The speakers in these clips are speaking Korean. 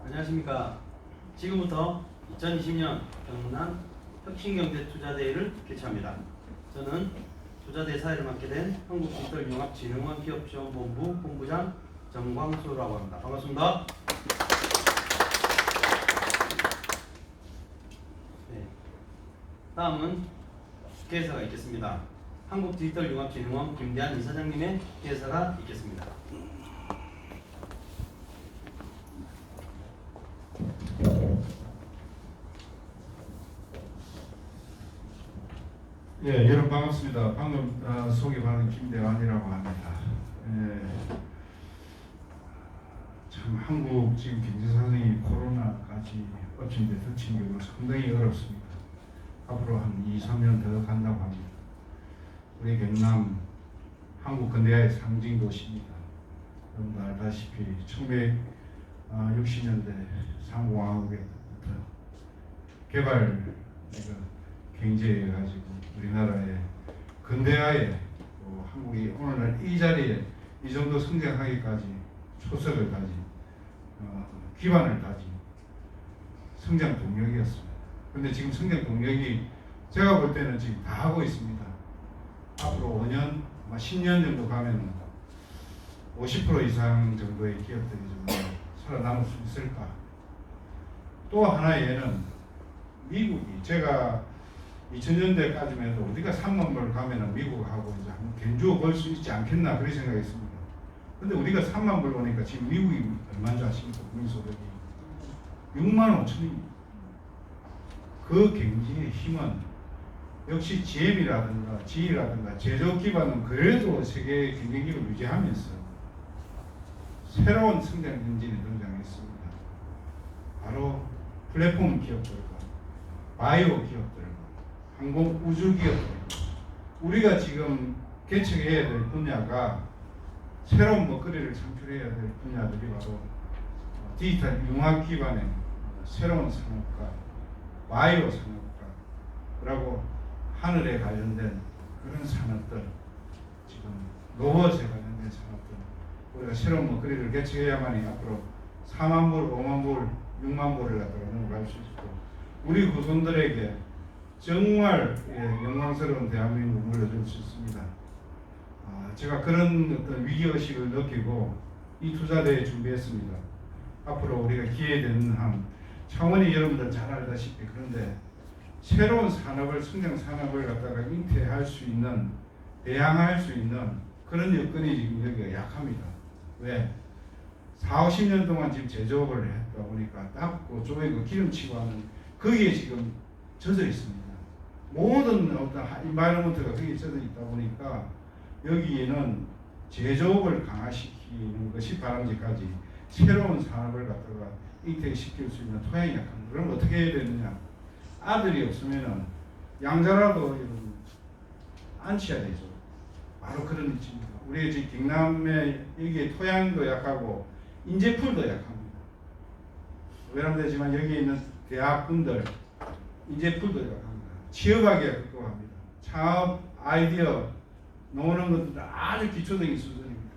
안녕하십니까. 지금부터 2020년 경남 혁신경제투자대회를 개최합니다. 저는 투자대 사회를 맡게 된 한국디지털융합진흥원 기업지원본부 본부장 정광수라고 합니다. 반갑습니다. 네. 다음은 개사가 있겠습니다. 한국디지털융합진흥원 김대한 이사장님의 개사가 있겠습니다. 예, 여러분 반갑습니다. 방금 소개받은 김대환이라고 합니다. 참 한국 지금 경제 상황이 코로나까지 엎친데 덮친 경우 상당히 어렵습니다. 앞으로 한 2-3년 더 간다고 합니다. 우리 경남 한국 근대화의 상징 도시입니다. 여러분도 알다시피 1960년대 상공화국에부터 개발 경제에 가지고 우리나라의 근대화에 한국이 오늘날 이 자리에 이 정도 성장하기까지 초석을 다진 기반을 다진 성장 동력이었습니다. 그런데 지금 성장 동력이 제가 볼 때는 지금 다 하고 있습니다. 앞으로 5년, 10년 정도 가면 50% 이상 정도의 기업들이 좀 살아남을 수 있을까? 또 하나 얘는 미국이 제가 2000년대까지만 해도 우리가 3만 불 가면은 미국하고 이제 한번 견주어 볼 수 있지 않겠나 그런 생각했습니다. 근데 우리가 3만 불 오니까 지금 미국이 얼마인지 아십니까? 국민소득이 6만 5천입니다. 그 경제의 힘은 역시 GM이라든가 GE라든가 제조업 기반은 그래도 세계 경쟁력을 유지하면서 새로운 성장 엔진이 등장했습니다. 바로 플랫폼 기업들과 바이오 기업들과 항공 우주 기업들, 우리가 지금 개척해야 될 분야가 새로운 먹거리를 창출해야 될 분야들이 바로 디지털 융합 기반의 새로운 산업과 바이오 산업과 그리고 하늘에 관련된 그런 산업들, 지금 로봇에 관련된 산업들, 우리가 새로운 먹거리를 개척해야만이 앞으로 4만 불, 5만 불, 6만 불을 갖다가 넘어갈 수 있고 우리 후손들에게 정말 영광스러운 대한민국을 물려줄 수 있습니다. 제가 그런 어떤 위기의식을 느끼고 이 투자대회 준비했습니다. 앞으로 우리가 기회되는 한 차원이 여러분들 잘 알다시피 그런데 새로운 산업을 성장 산업을 갖다가 잉태할 수 있는 대항할 수 있는 그런 여건이 지금 여기가 약합니다. 왜? 40-50년 동안 지금 제조업을 했다 보니까 닦고 쪼개고 기름치고 하는 거기에 지금 젖어 있습니다. 모든 어떤 인바이러먼트가 거기에 젖어 있다 보니까 여기에는 제조업을 강화시키는 것이 바람직하지 새로운 산업을 갖다가 잉태시킬 수 있는 토양이 약합니다. 그럼 어떻게 해야 되느냐? 아들이 없으면은 양자라도 앉혀야 되죠. 바로 그런 위치입니다. 우리 지금 경남에 여기에 토양도 약하고 인재풀도 약합니다. 외람되지만 여기 있는 대학분들 인재풀도 약합니다. 취업하기가 급급합니다. 창업 아이디어 나오는 것도 아주 기초적인 수준입니다.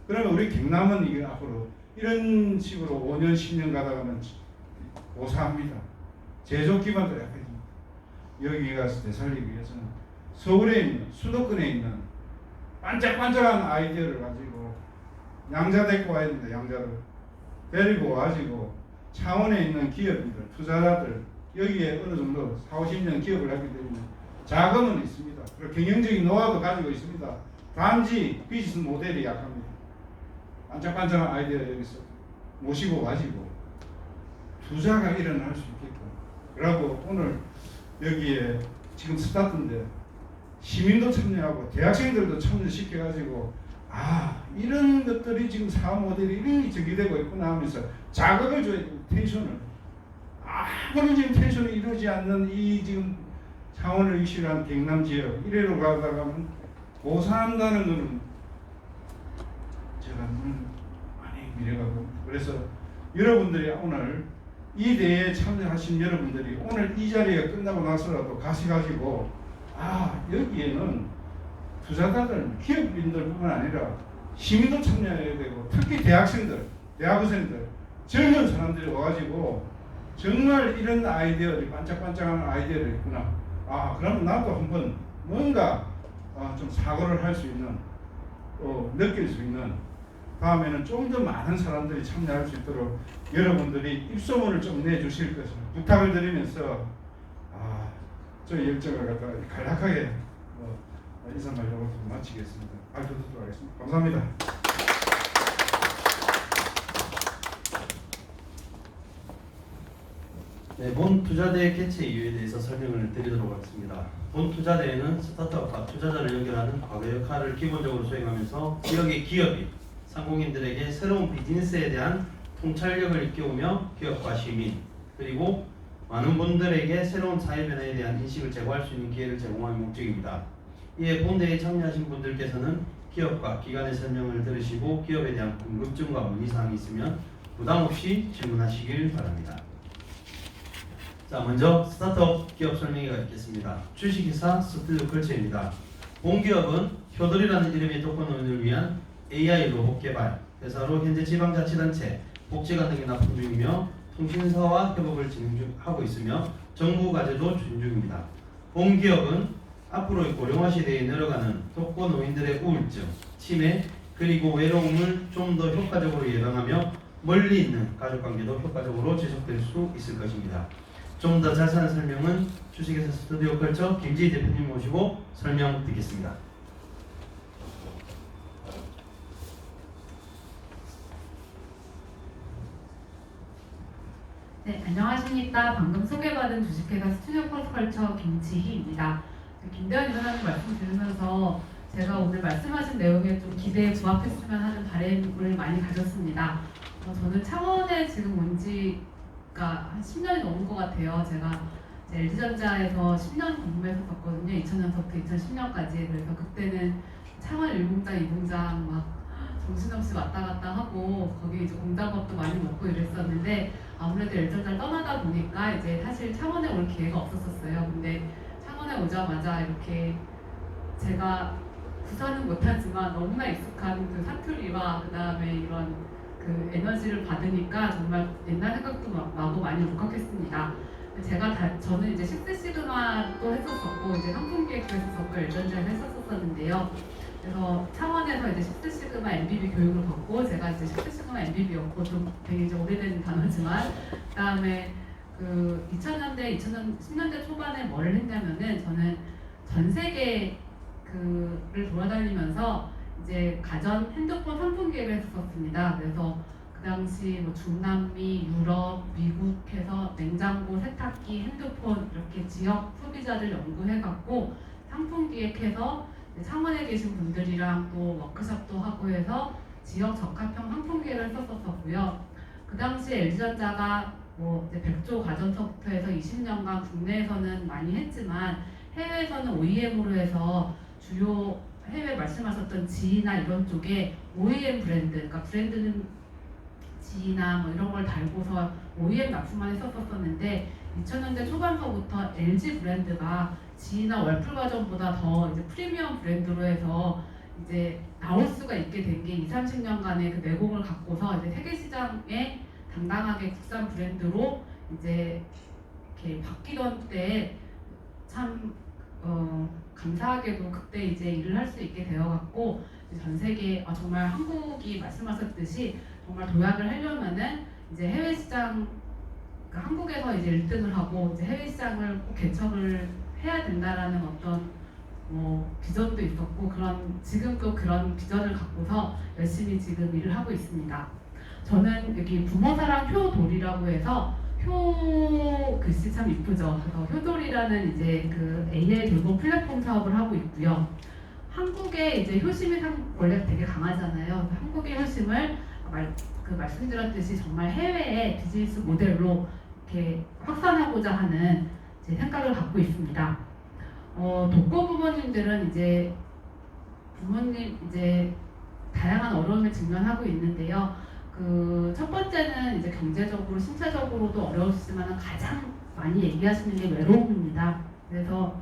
그러면 우리 경남은 이게 앞으로 이런 식으로 5년 10년 가다가는 고사합니다. 제조 기반도 약해집니다. 여기가 되살리기 위해서는 서울에 있는 수도권에 있는 반짝반짝한 아이디어를 가지고 양자 데리고 와야 됩니다. 양자를 데리고 와가지고 창원에 있는 기업인들, 투자자들 여기에 어느 정도 40-50년 기업을 하기 때문에 자금은 있습니다. 그리고 경영적인 노하우도 가지고 있습니다. 단지 비즈니스 모델이 약합니다. 반짝반짝한 아이디어 여기서 모시고 가지고 투자가 일어날 수 있게끔 그리고 오늘 여기에 지금 스타트인데 시민도 참여하고 대학생들도 참여시켜가지고 이런 것들이 지금 사업 모델이 이렇게 전개되고 있구나 하면서 자극을 줘야 돼요. 텐션을. 아무런 지금 텐션이 이루어지지 않는 이 지금 창원을 위시한 경남 지역 이래로 가다가는 고사한다는 것은 제가 많이 미래가고 그래서 여러분들이 오늘 이 대회에 참여하신 여러분들이 오늘 이 자리가 끝나고 나서라도 가셔가지고 여기에는 투자자들, 기업인들뿐만 아니라 시민도 참여해야 되고 특히 대학생들, 대학원생들 젊은 사람들이 와가지고 정말 이런 아이디어들이 반짝반짝하는 아이디어를 있구나. 아, 그럼 나도 한번 뭔가 좀 사고를 할 수 있는, 느낄 수 있는, 다음에는 좀 더 많은 사람들이 참여할 수 있도록 여러분들이 입소문을 좀 내주실 것을 부탁을 드리면서 저 열정을 갖다가 간략하게 인사 말로 마치겠습니다. 발표드리도록 하겠습니다. 감사합니다. 네, 본 투자대회 개최 이유에 대해서 설명을 드리도록 하겠습니다. 본 투자대회는 스타트업과 투자자를 연결하는 과거 역할을 기본적으로 수행하면서 지역의 기업이 상공인들에게 새로운 비즈니스에 대한 통찰력을 일깨우며 기업과 시민 그리고 많은 분들에게 새로운 사회 변화에 대한 인식을 제고할 수 있는 기회를 제공하는 목적입니다. 이에 본대회에 참여하신 분들께서는 기업과 기관의 설명을 들으시고 기업에 대한 궁금증과 문의사항이 있으면 부담없이 질문하시길 바랍니다. 자, 먼저 스타트업 기업 설명회가 있겠습니다. 주식회사 스튜디오컬처입니다. 본 기업은 효돌이라는 이름의 토큰을 위한 AI 로봇 개발 회사로 현재 지방자치단체, 복지관 등에 납품 중이며 통신사와 협업을 진행하고 있으며 정부 과제도 추진 중입니다. 본 기업은 앞으로의 고령화 시대에 늘어가는 독거 노인들의 우울증, 치매, 그리고 외로움을 좀 더 효과적으로 예방하며 멀리 있는 가족관계도 효과적으로 지속될 수 있을 것입니다. 좀 더 자세한 설명은 주식회사 스튜디오컬처 김지희 대표님 모시고 설명 듣겠습니다. 네, 안녕하십니까. 방금 소개받은 주식회사 스튜디오컬처 김지희입니다. 김대현 이사님 말씀 들으면서 제가 오늘 말씀하신 내용에 좀 기대에 부합했으면 하는 바람을 많이 가졌습니다. 저는 창원에 지금 온 지가 한 10년이 넘은 것 같아요. 제가 LG전자에서 10년 근무했었거든요. 2000년부터 2010년까지. 그래서 그때는 창원 1공장, 2공장 막 정신없이 왔다 갔다 하고 거기 이제 공작업도 많이 먹고 이랬었는데 아무래도 LG전자를 떠나다 보니까 이제 사실 창원에 올 기회가 없었어요. 근데 창원에 오자마자 이렇게 제가 구사는 못하지만 너무나 익숙한 그 사투리와 그 다음에 이런 그 에너지를 받으니까 정말 옛날 생각도 나고 많이 울컥했습니다. 저는 이제 10대 시그마도 했었었고 이제 상품기획도 했었었고 LG전자에서 했었었는데요. 그래서 창원에서 이제 10대 시그마 MBB 교육을 받고 제가 이제 10대 시그마 MBB였고 좀 되게 이제 오래된 단어지만 그다음에 그 2010년대 초반에 뭐를 했냐면은 저는 전 세계 그를 돌아다니면서 이제 가전 핸드폰 상품 기획을 했었습니다. 그래서 그 당시 뭐 중남미, 유럽, 미국에서 냉장고, 세탁기, 핸드폰 이렇게 지역 소비자들 연구해갖고 상품 기획해서 창원에 계신 분들이랑 또 워크숍도 하고 해서 지역 적합형 상품 기획을 했었었고요. 그 당시 LG전자가 뭐 이제 백조 가전서부터해서 20년간 국내에서는 많이 했지만 해외에서는 OEM으로 해서 주요 해외 말씀하셨던 지나 이런 쪽에 OEM 브랜드, 그러니까 브랜드는 지나 뭐 이런 걸 달고서 OEM 납품만 했었었는데 2000년대 초반서부터 LG 브랜드가 지나 월풀 가전보다 더 이제 프리미엄 브랜드로 해서 이제 나올 수가 있게 된 게 20-30년간의 그 내공을 갖고서 이제 세계 시장에 당당하게 국산 브랜드로 이제 이렇게 바뀌던 때 참 감사하게도 그때 이제 일을 할 수 있게 되어갖고 전 세계 정말 한국이 말씀하셨듯이 정말 도약을 하려면은 이제 해외 시장 그러니까 한국에서 이제 1등을 하고 이제 해외 시장을 꼭 개척을 해야 된다라는 어떤 비전도 있었고 지금도 그런 비전을 갖고서 열심히 지금 일을 하고 있습니다. 저는 여기 부모사랑 효돌이라고 해서 효 글씨 참 이쁘죠. 그래서 효돌이라는 이제 그 AI 돌봄 플랫폼 사업을 하고 있고요. 한국의 이제 효심이 원래 되게 강하잖아요. 한국의 효심을 말씀드렸듯이 정말 해외의 비즈니스 모델로 이렇게 확산하고자 하는 제 생각을 갖고 있습니다. 독거 부모님들은 이제 부모님 이제 다양한 어려움을 직면하고 있는데요. 그 첫 번째는 이제 경제적으로, 신체적으로도 어려우시지만 가장 많이 얘기하시는 게 외로움입니다. 그래서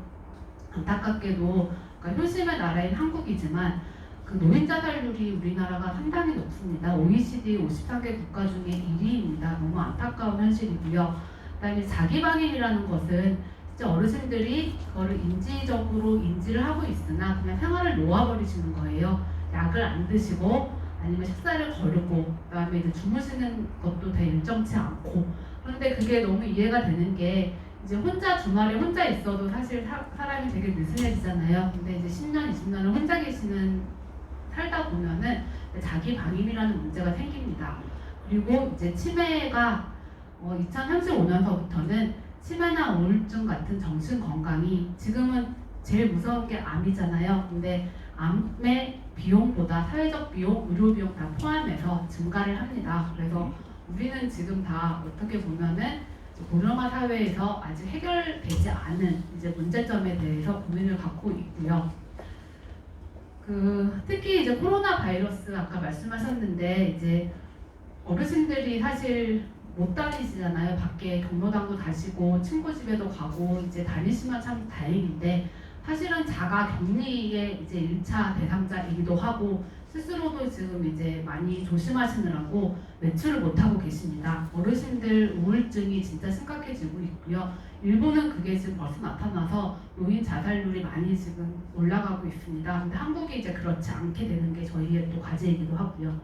안타깝게도 그러니까 효심의 나라인 한국이지만 그 노인 자살률이 우리나라가 상당히 높습니다. OECD 53개 국가 중에 1위입니다. 너무 안타까운 현실이고요. 그다음에 자기방임이라는 것은 진짜 어르신들이 그거를 인지적으로 인지를 하고 있으나 그냥 생활을 놓아버리시는 거예요. 약을 안 드시고 아니면 식사를 거르고 그다음에 이제 주무시는 것도 되게 일정치 않고. 그런데 그게 너무 이해가 되는 게 이제 혼자 주말에 혼자 있어도 사실 사람이 되게 느슨해지잖아요. 근데 이제 10년, 20년을 혼자 살다 보면은 자기 방임이라는 문제가 생깁니다. 그리고 이제 치매가 2035년서부터는 치매나 우울증 같은 정신 건강이 지금은 제일 무서운 게 암이잖아요. 근데 암의 비용보다 사회적 비용, 의료 비용 다 포함해서 증가를 합니다. 그래서 우리는 지금 다 어떻게 보면은 고령화 사회에서 아직 해결되지 않은 이제 문제점에 대해서 고민을 갖고 있고요. 특히 이제 코로나 바이러스 아까 말씀하셨는데 이제 어르신들이 사실 못 다니시잖아요. 밖에 경로당도 가시고 친구 집에도 가고 이제 다니시면 참 다행인데 사실은 자가 격리의 이제 1차 대상자이기도 하고 스스로도 지금 이제 많이 조심하시느라고 외출을 못 하고 계십니다. 어르신들 우울증이 진짜 심각해지고 있고요. 일본은 그게 지금 벌써 나타나서 노인 자살률이 많이 지금 올라가고 있습니다. 근데 한국이 이제 그렇지 않게 되는 게 저희의 또 과제이기도 하고요.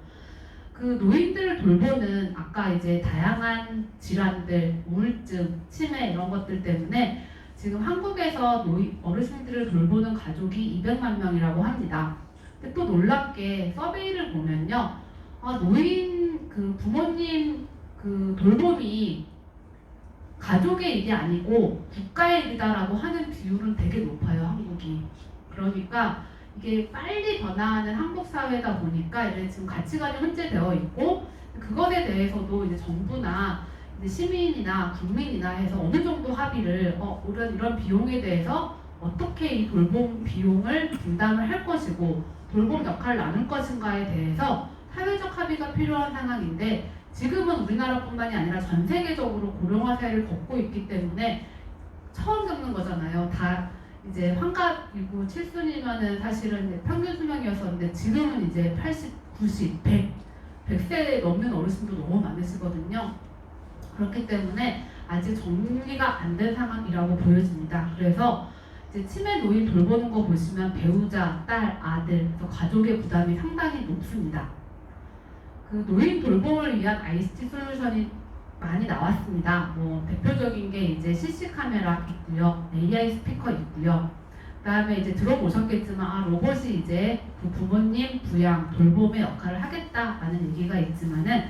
그 노인들을 돌보는 아까 이제 다양한 질환들, 우울증, 치매 이런 것들 때문에 지금 한국에서 어르신들을 돌보는 가족이 200만 명이라고 합니다. 근데 또 놀랍게 서베이를 보면요, 노인 그 부모님 그 돌봄이 가족의 일이 아니고 국가의 일이다라고 하는 비율은 되게 높아요, 한국이. 그러니까 이게 빨리 변화하는 한국 사회다 보니까 이제 지금 가치관이 혼재되어 있고 그것에 대해서도 이제 정부나 이제 시민이나 국민이나 해서 어느 정도 합의를 이런 비용에 대해서 어떻게 이 돌봄 비용을 분담을 할 것이고 돌봄 역할을 나눌 것인가에 대해서 사회적 합의가 필요한 상황인데 지금은 우리나라뿐만이 아니라 전 세계적으로 고령화 사회를 걷고 있기 때문에 처음 겪는 거잖아요. 다 이제 환갑이고 7순이면은 사실은 이제 평균 수명이었었는데 지금은 이제 80, 90, 100세 넘는 어르신도 너무 많으시거든요. 그렇기 때문에 아직 정리가 안 된 상황이라고 보여집니다. 그래서 이제 치매 노인 돌보는 거 보시면 배우자, 딸, 아들, 그래서 가족의 부담이 상당히 높습니다. 그 노인 돌봄을 위한 ICT 솔루션이 많이 나왔습니다. 대표적인 게 이제 CC 카메라 있고요, AI 스피커 있고요. 그다음에 이제 들어보셨겠지만 로봇이 이제 그 부모님 부양 돌봄의 역할을 하겠다라는 얘기가 있지만은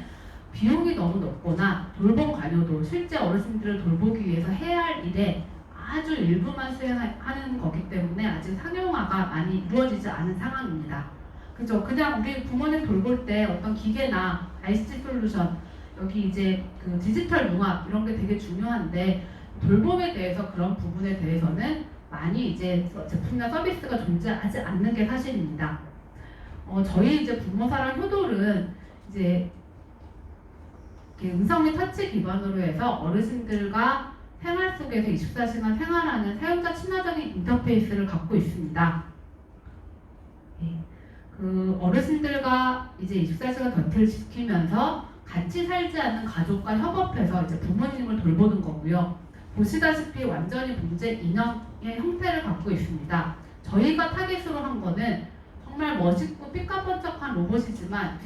비용이 너무 높거나 돌봄 관여도 실제 어르신들을 돌보기 위해서 해야 할 일에 아주 일부만 수행하는 거기 때문에 아직 상용화가 많이 이루어지지 않은 상황입니다. 그죠? 그냥 우리 부모님 돌볼 때 어떤 기계나 ICT 솔루션 여기 이제 그 디지털 융합 이런 게 되게 중요한데 돌봄에 대해서 그런 부분에 대해서는 많이 이제 제품이나 서비스가 존재하지 않는 게 사실입니다. 저희 이제 부모사랑 효돌은 이제 음성 및 터치 기반으로 해서 어르신들과 생활 속에서 24시간 생활하는 사용자 친화적인 인터페이스를 갖고 있습니다. 그 어르신들과 이제 24시간 곁을 지키면서 같이 살지 않는 가족과 협업해서 이제 부모님을 돌보는 거고요. 보시다시피 완전히 문제 인형의 형태를 갖고 있습니다. 저희가 타겟으로 한 거는 정말 멋있고 삐까번쩍한 로봇이지만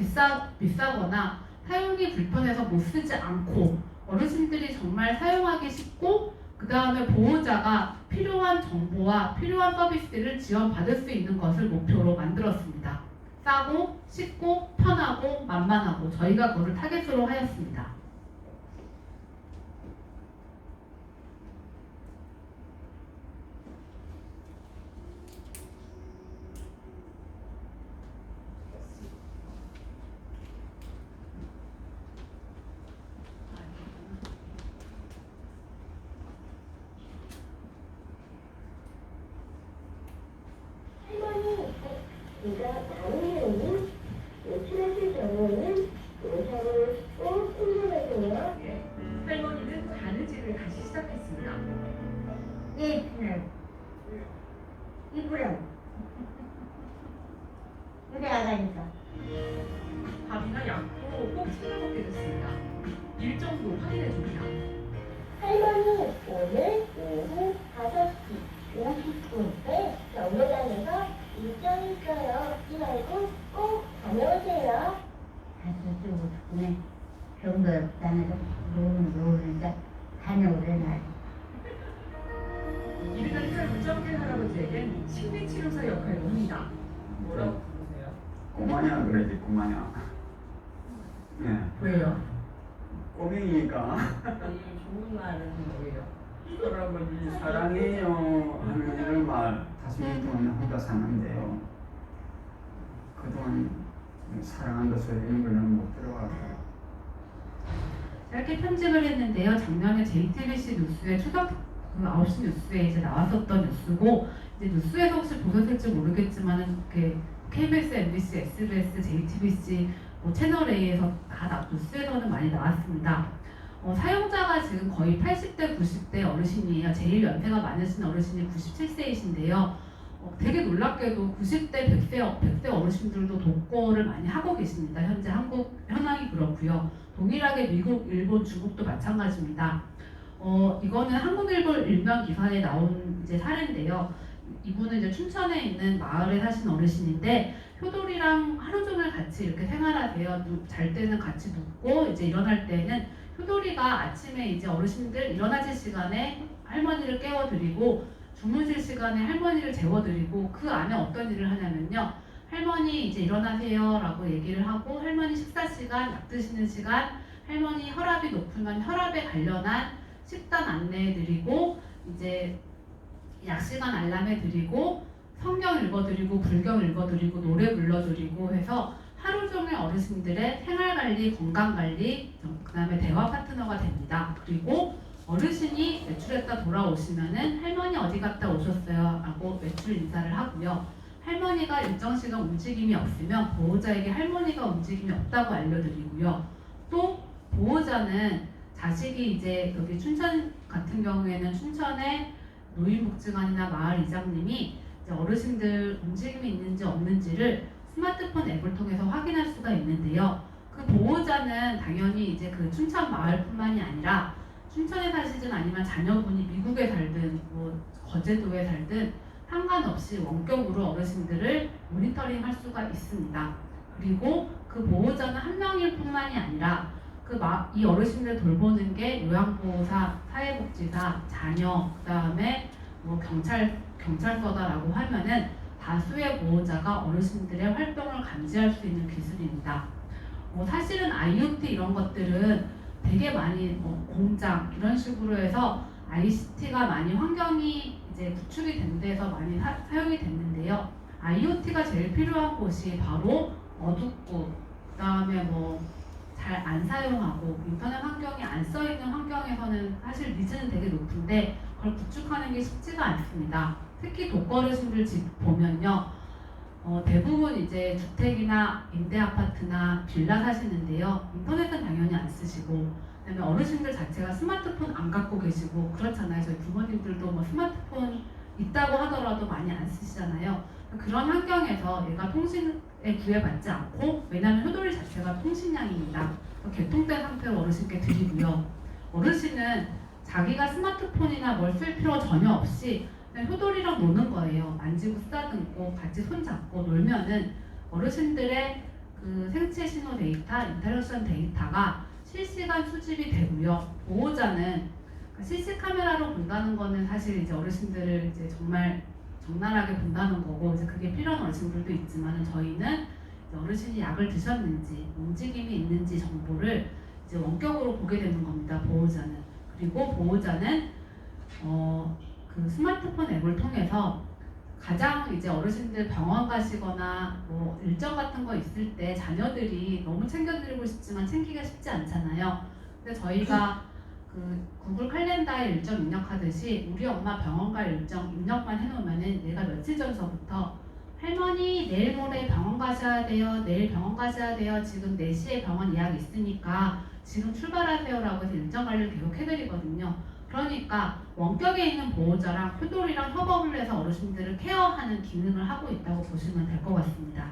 비싸거나 사용이 불편해서 못 쓰지 않고 어르신들이 정말 사용하기 쉽고 그 다음에 보호자가 필요한 정보와 필요한 서비스를 지원받을 수 있는 것을 목표로 만들었습니다. 싸고 쉽고 편하고 만만하고 저희가 그거를 타겟으로 하였습니다. 네가 다른 경우는 외출하실 경우에는 의사를 꼭 신고해 다녀오세요. 저쪽으로 죽네. 병도 없다면서 누우니까 다녀오래 날. 이들은 살 무정길 할아버지에겐 심리치료사 역할도 합니다. 뭐라고 부르세요? 꼬마냐 그러지 꼬마냐. 예. 왜요? 꼬맹이니까 좋은 말은 뭐예요? 할아버지 사랑해요 하는 이런 말 5년 동안 혼자 사는데요. 그동안 사랑한다 소리는 그냥 못 들어가서 짧게 편집을 했는데요. 작년에 JTBC 뉴스에 추석 9시 뉴스에 이제 나왔었던 뉴스고, 이제 뉴스에서 혹시 보셨을지 모르겠지만은 KBS, MBC, SBS, JTBC 채널 A에서 다 뉴스에서는 많이 나왔습니다. 사용자가 지금 거의 80대, 90대 어르신이에요. 제일 연세가 많으신 어르신이 97세이신데요. 되게 놀랍게도 90대, 100세 어르신들도 독거를 많이 하고 계십니다. 현재 한국 현황이 그렇고요. 동일하게 미국, 일본, 중국도 마찬가지입니다. 이거는 한국일보 일면 기사에 나온 이제 사례인데요. 이분은 이제 춘천에 있는 마을에 사신 어르신인데 효돌이랑 하루 종일 같이 이렇게 생활하세요. 잘 때는 같이 눕고 이제 일어날 때는 효돌이가 아침에 이제 어르신들 일어나실 시간에 할머니를 깨워드리고 주무실 시간에 할머니를 재워드리고 그 안에 어떤 일을 하냐면요. 할머니 이제 일어나세요 라고 얘기를 하고 할머니 식사 시간, 약 드시는 시간, 할머니 혈압이 높으면 혈압에 관련한 식단 안내해드리고 이제 약 시간 알람해드리고 성경 읽어드리고 불경 읽어드리고 노래 불러드리고 해서 하루 종일 어르신들의 생활관리, 건강관리, 그 다음에 대화 파트너가 됩니다. 그리고 어르신이 외출했다 돌아오시면은 할머니 어디 갔다 오셨어요? 라고 외출 인사를 하고요. 할머니가 일정 시간 움직임이 없으면 보호자에게 할머니가 움직임이 없다고 알려드리고요. 또 보호자는 자식이 이제 여기 춘천 같은 경우에는 춘천의 노인복지관이나 마을 이장님이 이제 어르신들 움직임이 있는지 없는지를 스마트폰 앱을 통해서 확인할 수가 있는데요. 그 보호자는 당연히 이제 그 춘천 마을뿐만이 아니라 춘천에 사시든 아니면 자녀분이 미국에 살든 뭐 거제도에 살든 상관없이 원격으로 어르신들을 모니터링 할 수가 있습니다. 그리고 그 보호자는 한 명일 뿐만이 아니라 이 어르신들 돌보는 게 요양보호사, 사회복지사, 자녀, 그 다음에 뭐 경찰서다라고 하면은 다수의 보호자가 어르신들의 활동을 감지할 수 있는 기술입니다. 사실은 IoT 이런 것들은 되게 많이 공장 이런 식으로 해서 ICT가 많이 환경이 이제 구축이 된 데서 많이 사용이 됐는데요. IoT가 제일 필요한 곳이 바로 어둡고 그다음에 뭐 잘 안 사용하고 인터넷 환경이 안 써 있는 환경에서는 사실 니즈는 되게 높은데 그걸 구축하는 게 쉽지가 않습니다. 특히 독거르신들 집 보면요. 대부분 이제 주택이나 임대 아파트나 빌라 사시는데요. 인터넷은 당연히 안 쓰시고 그다음에 어르신들 자체가 스마트폰 안 갖고 계시고 그렇잖아요. 저희 부모님들도 뭐 스마트폰 있다고 하더라도 많이 안 쓰시잖아요. 그런 환경에서 얘가 통신에 구애받지 않고 왜냐하면 효돌이 자체가 통신량입니다. 개통된 상태로 어르신께 드리고요. 어르신은 자기가 스마트폰이나 뭘 쓸 필요 전혀 없이 그냥 효돌이랑 노는 거예요. 만지고 쓰다듬고 같이 손잡고 놀면은 어르신들의 그 생체 신호 데이터, 인터랙션 데이터가 실시간 수집이 되고요. 보호자는 CC 카메라로 본다는 거는 사실 이제 어르신들을 이제 정말 적나라하게 본다는 거고 이제 그게 필요한 어르신들도 있지만 저희는 이제 어르신이 약을 드셨는지 움직임이 있는지 정보를 이제 원격으로 보게 되는 겁니다. 보호자는. 그리고 보호자는 그 스마트폰 앱을 통해서 가장 이제 어르신들 병원 가시거나 뭐 일정 같은 거 있을 때 자녀들이 너무 챙겨드리고 싶지만 챙기기가 쉽지 않잖아요. 근데 저희가 그 구글 칼렌더에 일정 입력하듯이 우리 엄마 병원 갈 일정 입력만 해놓으면은 얘가 며칠 전서부터 할머니 내일 모레 병원 가셔야 돼요. 내일 병원 가셔야 돼요. 지금 4시에 병원 예약 있으니까 지금 출발하세요 라고 해서 일정 관리를 계속 해드리거든요. 그러니까 원격에 있는 보호자랑 효돌이랑 협업을 해서 어르신들을 케어하는 기능을 하고 있다고 보시면 될 것 같습니다.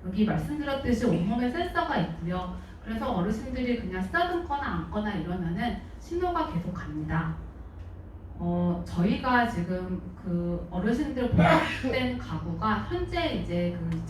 여기 말씀드렸듯이 온몸에 센서가 있고요. 그래서 어르신들이 그냥 쓰다듬거나 앉거나 이러면은 신호가 계속 갑니다. 저희가 지금 그 어르신들 보호된 가구가 현재 이제 그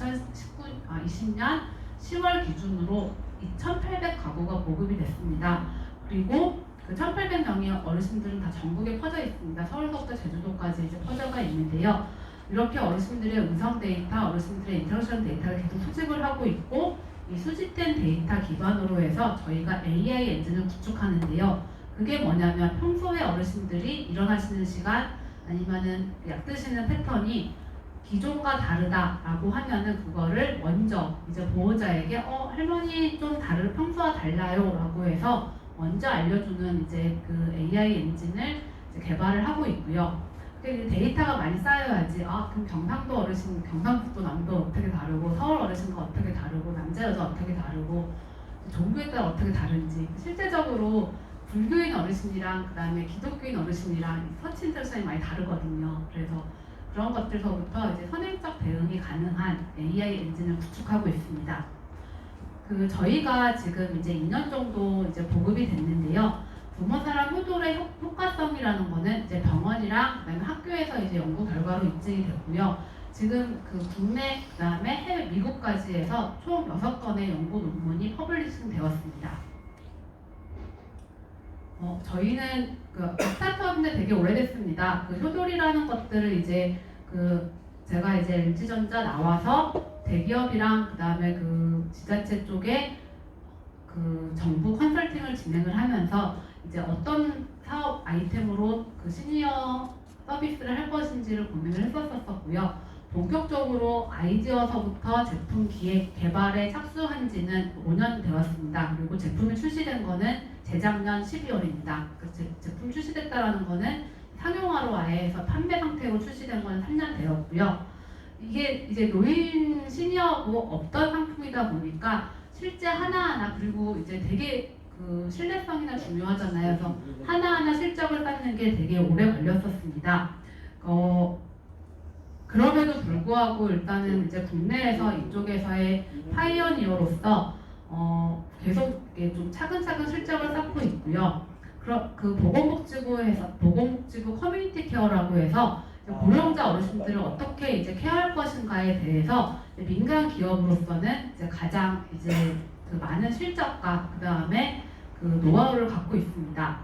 2020년 10월 기준으로 2,800가구가 보급이 됐습니다. 그리고 그 1,800명의 어르신들은 다 전국에 퍼져 있습니다. 서울서부터 제주도까지 이제 퍼져가 있는데요. 이렇게 어르신들의 음성 데이터, 어르신들의 인터랙션 데이터를 계속 수집을 하고 있고, 이 수집된 데이터 기반으로 해서 저희가 AI 엔진을 구축하는데요. 그게 뭐냐면 평소에 어르신들이 일어나시는 시간 아니면은 약 드시는 패턴이 기존과 다르다라고 하면은 그거를 먼저 이제 보호자에게 할머니 좀 평소와 달라요라고 해서 먼저 알려주는 이제 그 AI 엔진을 이제 개발을 하고 있고요. 근데 데이터가 많이 쌓여야지 그럼 경상도 어르신, 경상북도 남도 어떻게 다르고 서울 어르신과 어떻게 다르고 남자 여자 어떻게 다르고 종교에 따라 어떻게 다른지 실제적으로 불교인 어르신이랑 그 다음에 기독교인 어르신이랑 서치 인터랙션이 많이 다르거든요. 그래서 그런 것들서부터 이제 선행적 대응이 가능한 AI 엔진을 구축하고 있습니다. 저희가 지금 이제 2년 정도 이제 보급이 됐는데요. 부모사랑 효도의 효과성이라는 거는 이제 병원이랑 그다음에 학교에서 이제 연구 결과로 입증이 됐고요. 지금 그 국내 그다음에 해외 미국까지 해서 총 6건의 연구 논문이 퍼블리싱 되었습니다. 저희는 스타트업인데 되게 오래됐습니다. 효돌이라는 것들을 이제 제가 이제 LG전자 나와서 대기업이랑 그다음에 지자체 쪽에 정부 컨설팅을 진행을 하면서 이제 어떤 사업 아이템으로 시니어 서비스를 할 것인지를 고민을 했었고요. 본격적으로 아이디어서부터 제품 기획 개발에 착수한 지는 5년 되었습니다. 그리고 제품이 출시된 거는 재작년 12월입니다. 제품 출시됐다라는 거는 상용화로 아예 해서 판매 상태로 출시된 거는 3년 되었고요. 이게 이제 노인 시니어고 없던 상품이다 보니까 실제 하나하나, 그리고 이제 되게 신뢰성이나 중요하잖아요. 그래서 하나하나 실적을 쌓는 게 되게 오래 걸렸었습니다. 그럼에도 불구하고 일단은 이제 국내에서 이쪽에서의 파이어니어로서 계속 이렇게 좀 차근차근 실적을 쌓고 있고요. 보건복지부 커뮤니티 케어라고 해서 고령자 어르신들을 어떻게 이제 케어할 것인가에 대해서 민간 기업으로서는 이제 가장 이제 많은 실적과 그 다음에 노하우를 갖고 있습니다.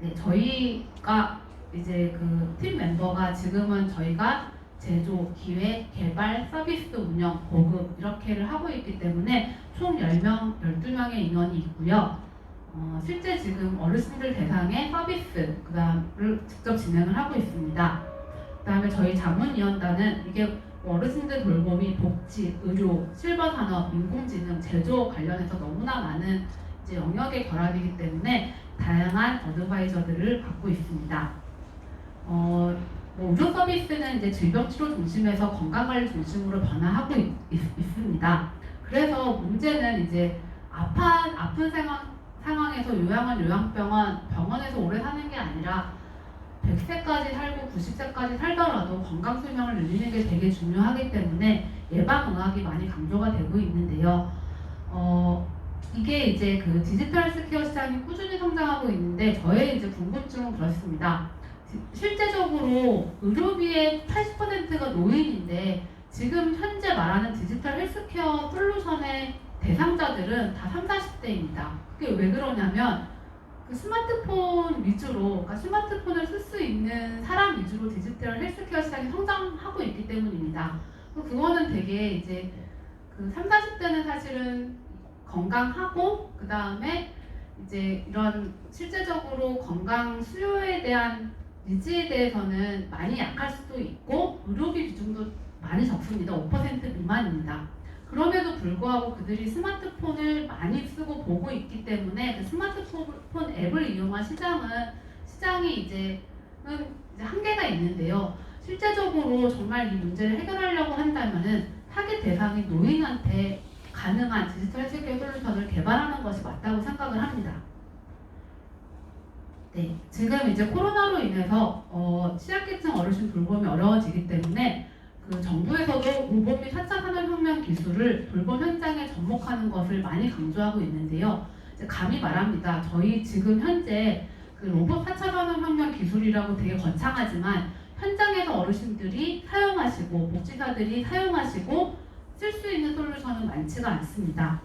네, 저희가 이제 팀 멤버가 지금은 저희가 제조, 기획, 개발, 서비스 운영, 보급 이렇게를 하고 있기 때문에 총 12명의 인원이 있고요. 실제 지금 어르신들 대상의 서비스 그다음을 직접 진행을 하고 있습니다. 그다음에 저희 자문위원단은 이게 어르신들 돌봄이 복지, 의료, 실버 산업, 인공지능, 제조 관련해서 너무나 많은 이제 영역의 결합이기 때문에 다양한 어드바이저들을 갖고 있습니다. 의료 서비스는 이제 질병치료 중심에서 건강관리 중심으로 변화하고 있습니다. 그래서 문제는 이제 아픈 상황에서 병원에서 오래 사는 게 아니라 100세까지 살고 90세까지 살더라도 건강 수명을 늘리는 게 되게 중요하기 때문에 예방의학이 많이 강조가 되고 있는데요. 이게 이제 디지털 헬스케어 시장이 꾸준히 성장하고 있는데 저의 이제 궁금증은 그렇습니다. 실제적으로 의료비의 80%가 노인인데 지금 현재 말하는 디지털 헬스케어 솔루션의 대상자들은 다 30, 40대입니다. 그게 왜 그러냐면 스마트폰 위주로, 그러니까 스마트폰을 쓸 수 있는 사람 위주로 디지털 헬스케어 시장이 성장하고 있기 때문입니다. 그거는 되게 이제 30, 40대는 사실은 건강하고 그 다음에 이제 이런 실제적으로 건강 수요에 대한 니즈에 대해서는 많이 약할 수도 있고 의료비 비중도 많이 적습니다. 5% 미만입니다. 그럼에도 불구하고 그들이 스마트폰을 많이 쓰고 보고 있기 때문에 스마트폰 앱을 이용한 시장이 이제 한계가 있는데요. 실제적으로 정말 이 문제를 해결하려고 한다면은 타겟 대상인 노인한테 가능한 디지털 헬스케어 솔루션을 개발하는 것이 맞다고 생각을 합니다. 네, 지금 이제 코로나로 인해서 취약계층 어르신 돌봄이 어려워지기 때문에 정부에서도 로봇 및 4차 산업혁명 기술을 돌봄 현장에 접목하는 것을 많이 강조하고 있는데요. 이제 감히 말합니다. 저희 지금 현재 로봇 4차 산업혁명 기술이라고 되게 거창하지만 현장에서 어르신들이 사용하시고 복지사들이 사용하시고 쓸 수 있는 솔루션은 많지가 않습니다.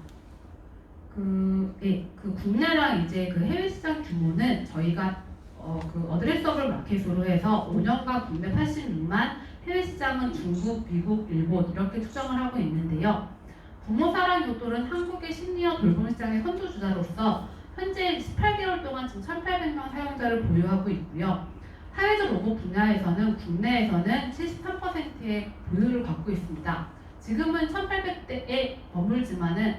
그 국내랑 이제 그 해외 시장 규모는 저희가 그 어드레서블 마켓으로 해서 5년간 국내 86만, 해외 시장은 중국, 미국, 일본 이렇게 추정을 하고 있는데요. 부모 사랑 요돌은 한국의 시니어 돌봄 시장의 선두주자로서 현재 18개월 동안 지금 1,800명 사용자를 보유하고 있고요. 사회적 로봇 분야에서는 국내에서는 73%의 보유를 갖고 있습니다. 지금은 1,800대에 머물지만은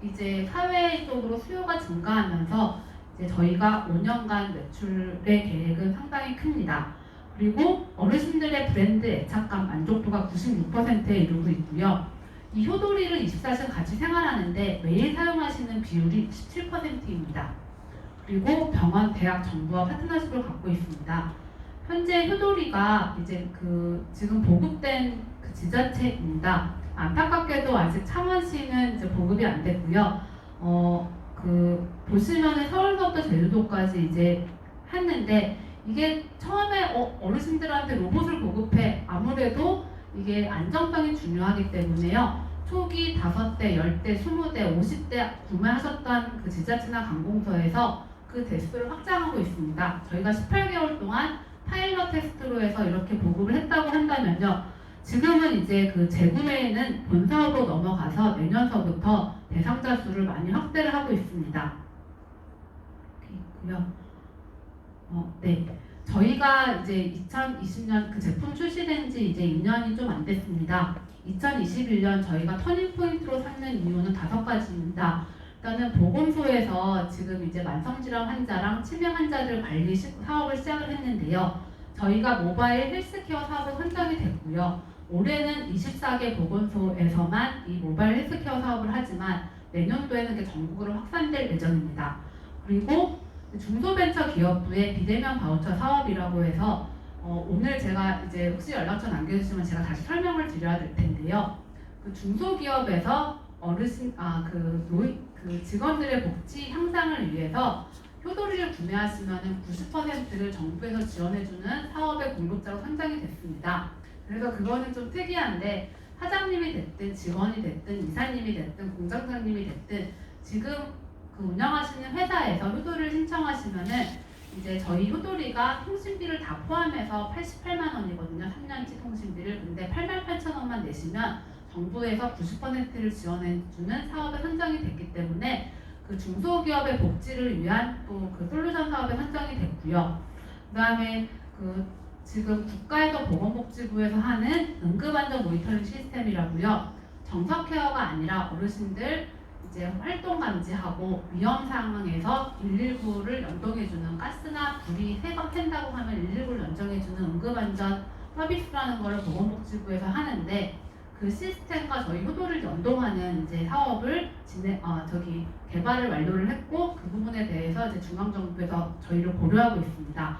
이제 사회적으로 수요가 증가하면서 이제 저희가 5년간 매출의 계획은 상당히 큽니다. 그리고 어르신들의 브랜드 애착감 만족도가 96%에 이르고 있고요. 이 효도리를 24시간 같이 생활하는데 매일 사용하시는 비율이 17%입니다. 그리고 병원, 대학, 정부와 파트너십을 갖고 있습니다. 현재 효도리가 이제 지금 보급된 그 지자체입니다. 안타깝게도 아직 창원시는 이제 보급이 안 됐고요. 보시면은 서울서부터 제주도까지 이제 했는데 이게 처음에 어르신들한테 로봇을 보급해 아무래도 이게 안정성이 중요하기 때문에요. 초기 5대, 10대, 20대, 50대 구매하셨던 그 지자체나 관공서에서 그 대수를 확장하고 있습니다. 저희가 18개월 동안 파일럿 테스트로 해서 이렇게 보급을 했다고 한다면요. 지금은 이제 그 재구매는 본사업으로 넘어가서 내년서부터 대상자 수를 많이 확대를 하고 있습니다. 이렇게 있고요. 네. 저희가 이제 2020년 그 제품 출시된 지 이제 2년이 좀 안 됐습니다. 2021년 저희가 터닝 포인트로 삼는 이유는 5가지입니다. 일단은 보건소에서 지금 이제 만성질환 환자랑 치명 환자들 관리 사업을 시작을 했는데요. 저희가 모바일 헬스케어 사업은 선정이 됐고요. 올해는 24개 보건소에서만 이 모바일 헬스케어 사업을 하지만 내년도에는 그게 전국으로 확산될 예정입니다. 그리고 중소벤처기업부의 비대면 바우처 사업이라고 해서 오늘 제가 이제 혹시 연락처 남겨주시면 제가 다시 설명을 드려야 될 텐데요. 그 중소기업에서 그 직원들의 복지 향상을 위해서 효도리를 구매하시면은 90%를 정부에서 지원해주는 사업의 공급자로 선정이 됐습니다. 그래서 그거는 좀 특이한데 사장님이 됐든 직원이 됐든 이사님이 됐든 공장장님이 됐든 지금 그 운영하시는 회사에서 효도를 신청하시면은 이제 저희 효도리가 통신비를 다 포함해서 88만 원이거든요. 3년치 통신비를. 근데 88,000원만 내시면 정부에서 90%를 지원해주는 사업에 선정이 됐기 때문에 그 중소기업의 복지를 위한 또 그 솔루션 사업에 선정이 됐고요. 그 다음에 지금 국가에서 보건복지부에서 하는 응급안전 모니터링 시스템이라고요. 정석 케어가 아니라 어르신들 이제 활동 감지하고 위험 상황에서 119를 연동해주는 가스나 불이 샌다고 하면 119를 연동해주는 응급안전 서비스라는 걸 보건복지부에서 하는데 그 시스템과 저희 효도를 연동하는 이제 사업을 개발을 완료를 했고 그 부분에 대해서 이제 중앙정부에서 저희를 고려하고 있습니다.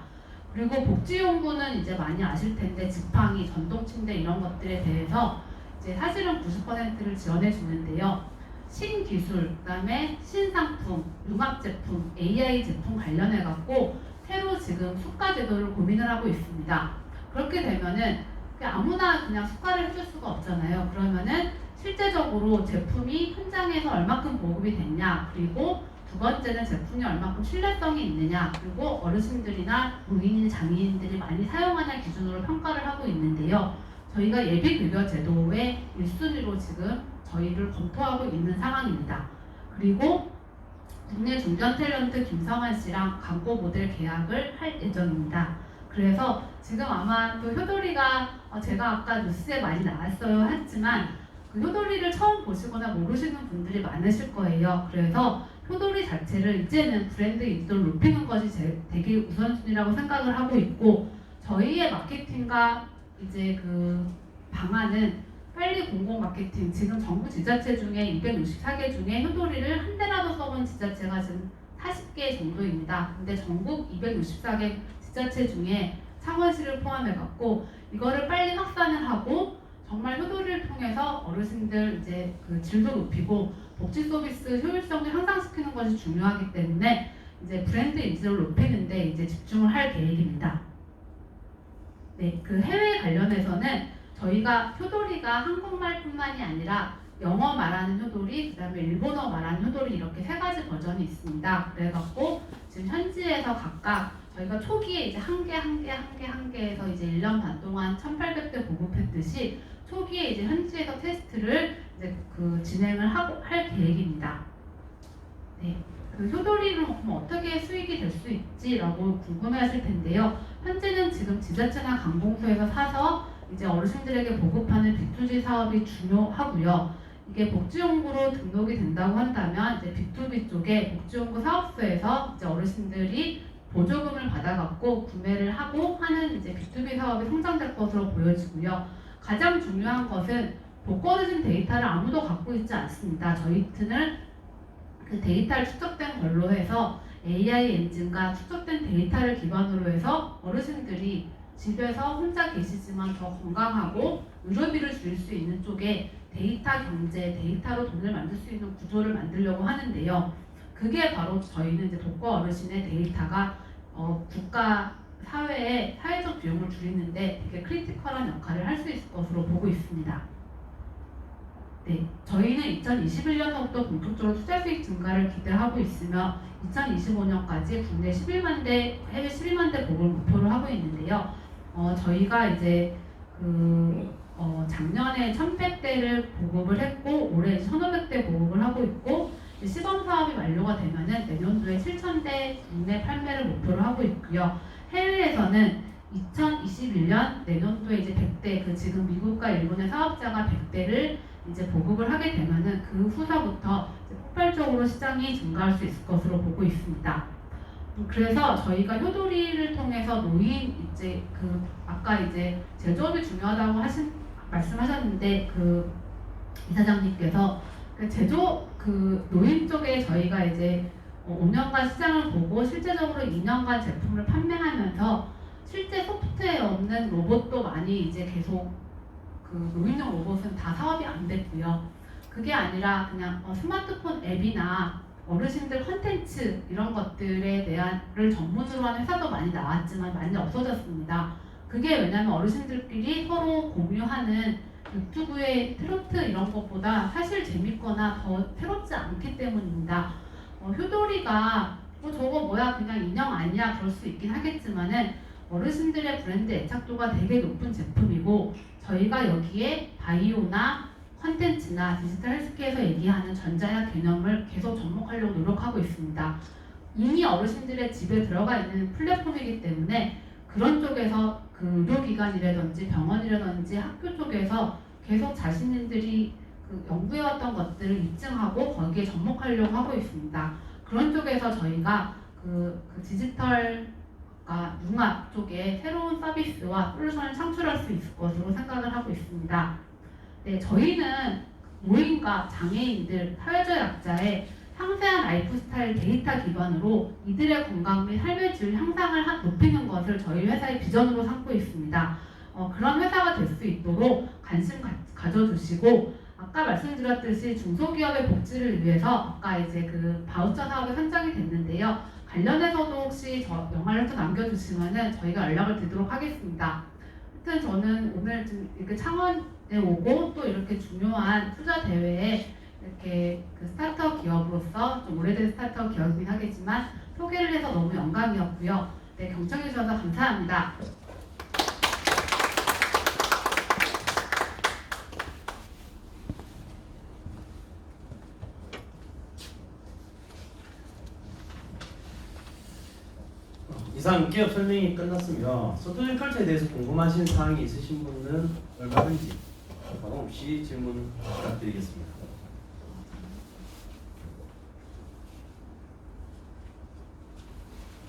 그리고 복지용구는 이제 많이 아실 텐데 지팡이, 전동침대 이런 것들에 대해서 이제 사실은 90%를 지원해 주는데요. 신기술, 그다음에 신상품, 융합 제품, AI 제품 관련해 갖고 새로 지금 수가 제도를 고민을 하고 있습니다. 그렇게 되면은 아무나 그냥 수가를 해줄 수가 없잖아요. 그러면은 실제적으로 제품이 현장에서 얼마큼 보급이 됐냐, 그리고 두 번째는 제품이 얼마큼 신뢰성이 있느냐, 그리고 어르신들이나 노인, 장애인들이 많이 사용하냐 기준으로 평가를 하고 있는데요. 저희가 예비급여 제도의 1순위로 지금 저희를 검토하고 있는 상황입니다. 그리고 국내 중견 탤런트 김성환 씨랑 광고 모델 계약을 할 예정입니다. 그래서 지금 아마 또 효도리가 제가 아까 뉴스에 많이 나왔어요 했지만 그 효도리를 처음 보시거나 모르시는 분들이 많으실 거예요. 그래서 효도리 자체를 이제는 브랜드 인지도를 높이는 것이 되게 우선순위라고 생각을 하고 있고 저희의 마케팅과 이제 그 방안은 빨리 공공 마케팅, 지금 정부 지자체 중에 264개 중에 효도리를 한 대라도 써본 지자체가 지금 40개 정도입니다. 근데 전국 264개 지자체 중에 창원시를 포함해갖고 이거를 빨리 확산을 하고 정말 효도리를 통해서 어르신들 이제 그 질도 높이고 복지 서비스 효율성을 향상시키는 것이 중요하기 때문에 이제 브랜드 인지도를 높이는데 이제 집중을 할 계획입니다. 네, 그 해외 관련해서는 저희가 효도리가 한국말뿐만이 아니라 영어 말하는 효도리, 그다음에 일본어 말하는 효도리 이렇게 세 가지 버전이 있습니다. 그래갖고 지금 현지에서 각각 저희가 초기에 이제 한 개에서 이제 1년 반 동안 1,800대 보급했듯이 초기에 이제 현지에서 테스트를 이제 진행을 할 계획입니다. 네. 그 효도리는 그럼 어떻게 수익이 될 수 있지라고 궁금해하실 텐데요. 현재는 지금 지자체나 관공서에서 사서 이제 어르신들에게 보급하는 B2G 사업이 중요하고요. 이게 복지용구로 등록이 된다고 한다면 이제 B2B 쪽에 복지용구 사업소에서 이제 어르신들이 보조금을 받아갖고 구매를 하고 하는 이제 B2B 사업이 성장될 것으로 보여지고요. 가장 중요한 것은 복어르신 데이터를 아무도 갖고 있지 않습니다. 저희 팀은 그 데이터를 축적된 걸로 해서 AI 엔진과 축적된 데이터를 기반으로 해서 어르신들이 집에서 혼자 계시지만 더 건강하고 의료비를 줄일 수 있는 쪽에 데이터 경제, 데이터로 돈을 만들 수 있는 구조를 만들려고 하는데요. 그게 바로 저희는 이제 독거 어르신의 데이터가 국가 사회의 사회적 비용을 줄이는데 되게 크리티컬한 역할을 할 수 있을 것으로 보고 있습니다. 네, 저희는 2021년부터 본격적으로 투자 수익 증가를 기대하고 있으며 2025년까지 국내 11만 대, 해외 11만 대 보급을 목표로 하고 있는데요. 저희가 이제 작년에 1,100대를 보급을 했고 올해 1,500대 보급을 하고 있고 시범 사업이 완료가 되면은 내년도에 7,000대 국내 판매를 목표로 하고 있고요. 해외에서는 2021년 내년도에 이제 100대 지금 미국과 일본의 사업자가 100대를 이제 보급을 하게 되면은 그 후서부터 이제 폭발적으로 시장이 증가할 수 있을 것으로 보고 있습니다. 그래서 저희가 효도리를 통해서 노인 이제 아까 이제 제조업이 중요하다고 말씀하셨는데 이사장님께서 노인 쪽에 저희가 이제 5년간 시장을 보고 실제적으로 2년간 제품을 판매하면서 실제 소프트웨어에 없는 로봇도 많이 이제 계속 노인용 로봇은 다 사업이 안 됐고요. 그게 아니라 그냥 스마트폰 앱이나 어르신들 컨텐츠 이런 것들에 대한을 전문으로 하는 회사도 많이 나왔지만 많이 없어졌습니다. 그게 왜냐면 어르신들끼리 서로 공유하는 유튜브의 트로트 이런 것보다 사실 재밌거나 더 새롭지 않기 때문입니다. 효도리가 저거 뭐야 그냥 인형 아니야 그럴 수 있긴 하겠지만은 어르신들의 브랜드 애착도가 되게 높은 제품이고 저희가 여기에 바이오나 컨텐츠나 디지털 헬스케어에서 얘기하는 전자약 개념을 계속 접목하려고 노력하고 있습니다. 이미 어르신들의 집에 들어가 있는 플랫폼이기 때문에 그런 쪽에서 의료기관이라든지 병원이라든지 학교 쪽에서 계속 자신들이 연구해왔던 것들을 입증하고 거기에 접목하려고 하고 있습니다. 그런 쪽에서 저희가 디지털과 융합 쪽에 새로운 서비스와 솔루션을 창출할 수 있을 것으로 생각을 하고 있습니다. 네, 저희는 노인과 장애인들, 사회적 약자의 상세한 라이프 스타일 데이터 기반으로 이들의 건강 및 삶의 질 향상을 높이는 것을 저희 회사의 비전으로 삼고 있습니다. 그런 회사가 될 수 있도록 관심 가져주시고 아까 말씀드렸듯이 중소기업의 복지를 위해서 아까 이제 바우처 사업이 선정이 됐는데요. 관련해서도 혹시 영화를 또 남겨주시면은 저희가 연락을 드리도록 하겠습니다. 하여튼 저는 오늘 좀 이렇게 창원에 오고 또 이렇게 중요한 투자 대회에 이렇게 스타트업 기업으로서 좀 오래된 스타트업 기업이긴 하겠지만 소개를 해서 너무 영광이었고요. 네, 경청해 주셔서 감사합니다. 이상 기업 설명이 끝났으며 소토진 컬처에 대해서 궁금하신 사항이 있으신 분은 얼마든지 가감 없이 질문 부탁드리겠습니다.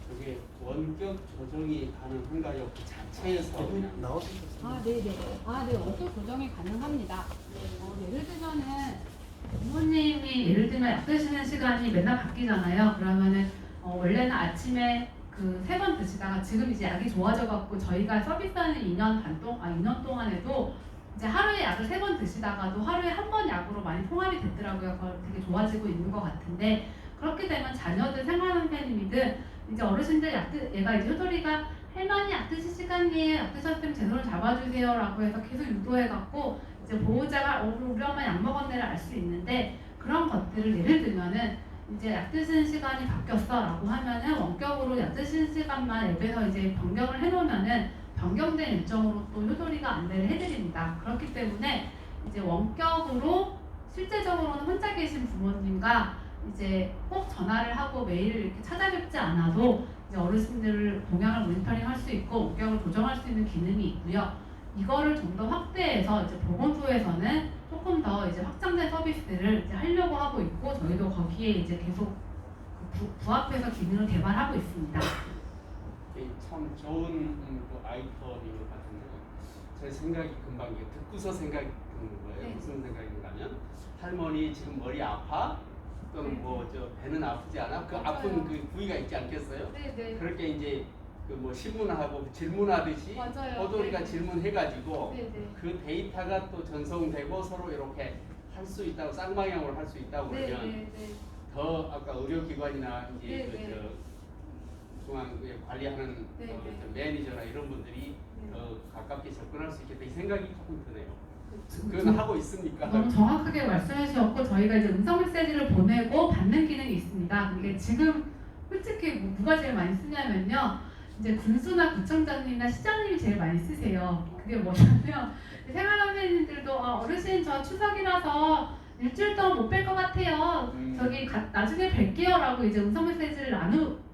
그게 원격 조정이 가능한가요? 그 자체에서 그냥 네네. 네, 원격 조정이 가능합니다. 예를 들면은 부모님이 예를 들면 약 드시는 시간이 맨날 바뀌잖아요. 그러면은 원래는 아침에 3번 드시다가 지금 이제 약이 좋아져갖고 저희가 서비스하는 2년 동안에도 이제 하루에 약을 3번 드시다가도 하루에 한 번 약으로 많이 통합이 됐더라고요. 되게 좋아지고 있는 것 같은데 그렇게 되면 자녀들 생활 선생님이든 이제 어르신들 얘가 이제 효도리가 할머니 약 드실 시간이에요. 약 드셨을 때 제 손을 잡아주세요라고 해서 계속 유도해갖고 이제 보호자가 우리 엄마 약 먹었네를 알 수 있는데 그런 것들을 예를 들면은 이제 약 드시는 시간이 바뀌었어라고 하면은 원격으로 약 드시는 시간만 앱에서 이제 변경을 해놓으면은 변경된 일정으로 또 효도리가 안내를 해드립니다. 그렇기 때문에 이제 원격으로 실제적으로는 혼자 계신 부모님과 이제 꼭 전화를 하고 매일 이렇게 찾아뵙지 않아도 이제 어르신들을 동향을 모니터링할 수 있고 원격을 조정할 수 있는 기능이 있고요. 이거를 좀 더 확대해서 이제 보건소에서는 조금 더 이제 확장된 서비스를 이제 하려고 하고 있고 저희도 거기에 이제 계속 부합해서 기능을 개발하고 있습니다. 참 좋은 그 아이터님 같은 경우 제 생각이 금방 이게 듣고서 생각이 드는 거예요. 네. 무슨 생각인가 하면 할머니 지금 머리 아파? 또는 네. 뭐 저 배는 아프지 않아? 그 맞아요. 아픈 그 부위가 있지 않겠어요? 네네. 그렇게 이제 그 뭐 신문하고 질문하듯이 맞아요. 호돌이가 네. 질문해가지고 네네. 그 데이터가 또 전송되고 서로 이렇게 할 수 있다고 쌍방향으로 할 수 있다고 그러면 네네네. 더 아까 의료기관이나 이제 네, 네. 중앙에 관리하는 네, 네. 저 매니저나 이런 분들이 네. 더 가깝게 접근할 수 있겠다 이 생각이 조금 드네요. 그- 그건 하고 있습니까? 너무 정확하게 말씀해 주셨고 저희가 이제 음성 메시지를 보내고 받는 기능이 있습니다. 근데 지금 솔직히 뭐 누가 제일 많이 쓰냐면요. 이제 군수나 구청장님이나 시장님이 제일 많이 쓰세요. 그게 뭐냐면 생활선생님들도 어르신 저 추석이라서 일주일 동안 못 뵐 것 같아요. 저기 나중에 뵐게요라고 이제 음성 메시지를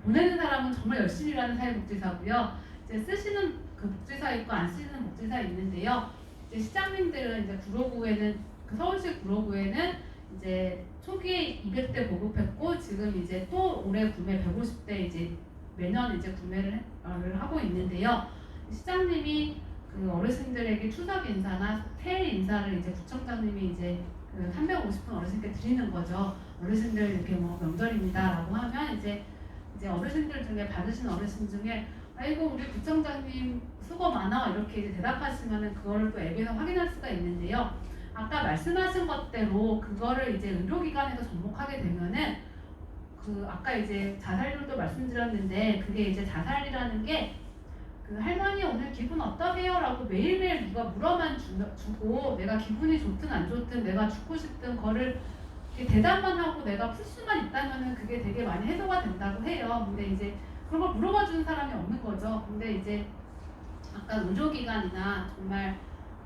보내는 사람은 정말 열심히 일하는 사회복지사고요. 이제 쓰시는 그 복지사 있고 안 쓰시는 복지사 있는데요. 이제 시장님들은 이제 구로구에는 그 서울시 구로구에는 이제 초기에 200대 보급했고 지금 이제 또 올해 구매 150대 이제 매년 이제 구매를 하고 있는데요. 시장님이 그 어르신들에게 추석 인사나 새해 인사를 이제 구청장님이 이제 그 350분 어르신께 드리는 거죠. 어르신들 이렇게 뭐 명절입니다라고 하면 이제 어르신들 중에 받으신 어르신 중에 아이고 우리 구청장님 수고 많아 이렇게 이제 대답하시면은 그거를 또 앱에서 확인할 수가 있는데요. 아까 말씀하신 것대로 그거를 이제 의료기관에서 접목하게 되면은 그 아까 이제 자살률도 말씀드렸는데 그게 이제 자살이라는 게 그 할머니 오늘 기분 어떠세요?라고 매일매일 누가 물어만 주고 내가 기분이 좋든 안 좋든 내가 죽고 싶든 거를 이렇게 대답만 하고 내가 풀 수만 있다면은 그게 되게 많이 해소가 된다고 해요. 근데 이제 그런 걸 물어봐 주는 사람이 없는 거죠. 근데 이제 아까 의료기관이나 정말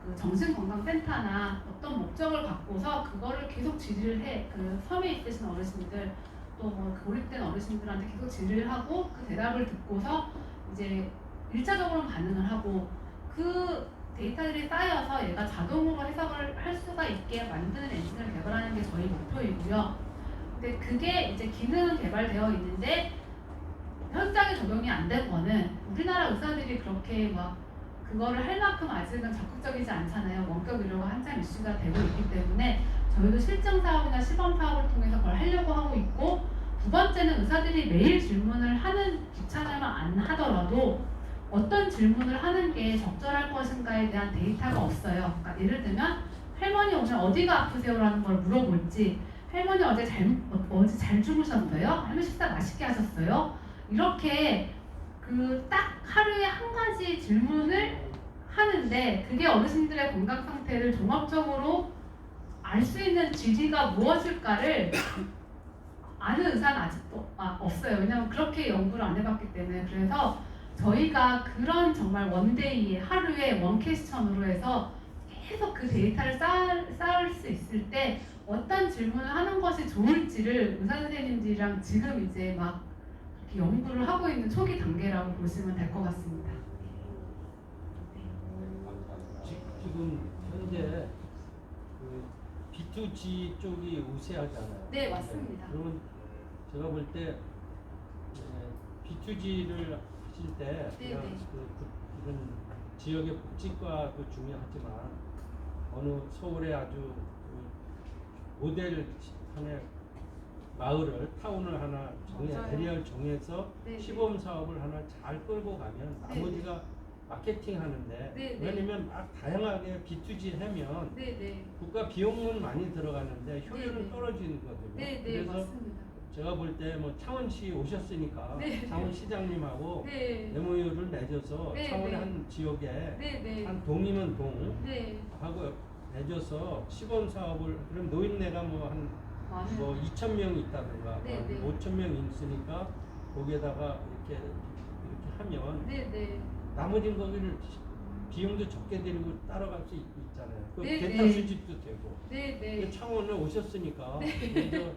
그 정신건강센터나 어떤 목적을 갖고서 그거를 계속 질의를 해. 그 섬에 있으신 어르신들 또 뭐 고립된 어르신들한테 계속 질의를 하고 그 대답을 듣고서 이제 1차적으로는 반응을 하고 그 데이터들이 쌓여서 얘가 자동으로 해석을 할 수가 있게 만드는 엔진을 개발하는 게 저희 목표이고요. 근데 그게 이제 기능은 개발되어 있는데 현장에 적용이 안 된 거는 우리나라 의사들이 그렇게 막 그거를 할 만큼 아직은 적극적이지 않잖아요. 원격 의료가 한참 이슈가 되고 있기 때문에 저희도 실증 사업이나 시범 사업을 통해서 그걸 하려고 하고 있고 두 번째는 의사들이 매일 질문을 하는 귀찮으면 안 하더라도 어떤 질문을 하는 게 적절할 것인가에 대한 데이터가 없어요. 그러니까 예를 들면 할머니 오늘 어디가 아프세요라는 걸 물어볼지 할머니 어제 잘 주무셨어요? 할머니 식사 맛있게 하셨어요? 이렇게 그 딱 하루에 한 가지 질문을 하는데 그게 어르신들의 건강 상태를 종합적으로 알 수 있는 지리가 무엇일까를 아는 의사는 아직도 없어요. 왜냐하면 그렇게 연구를 안 해봤기 때문에. 그래서 저희가 그런 정말 원데이에 하루에 원 퀘스천으로 해서 계속 그 데이터를 쌓을 수 있을 때 어떤 질문을 하는 것이 좋을지를 의사 선생님들이랑 지금 이제 막 이렇게 연구를 하고 있는 초기 단계라고 보시면 될 것 같습니다. 지금 현재 그 B2G 쪽이 우세하잖아요. 네, 맞습니다. 그러면 제가 볼 때 B2G를 하실 때 네, 그냥 네. 이런 지역의 복지과도 중요하지만 어느 서울의 아주 모델 하나의 마을을 타운을 하나 맞아요. 에리어를 정해서 네, 네. 시범 사업을 하나 잘 끌고 가면 네, 나머지가 마케팅 하는데 네, 네. 왜냐면 막 다양하게 B2G 하면 네네. 국가 비용은 많이 들어가는데 효율은 네, 네. 떨어지거든요. 네네 그래서 맞습니다. 제가 볼 때 뭐 창원시 오셨으니까 네. 창원시장님하고 네. MOU를 맺어서 네, 창원의 네. 한 지역에 네, 네. 한 동이면 동 네. 하고 맺어서 시범 사업을 그럼 노인네가 뭐 2천 명이 있다든가 네, 네. 5천 명이 있으니까 거기에다가 이렇게 하면 네, 네. 나머진 거기를 비용도 적게 들이고 따라갈 수 있잖아요. 그 네, 대타 네. 수집도 되고. 네, 네. 창원에 오셨으니까 먼저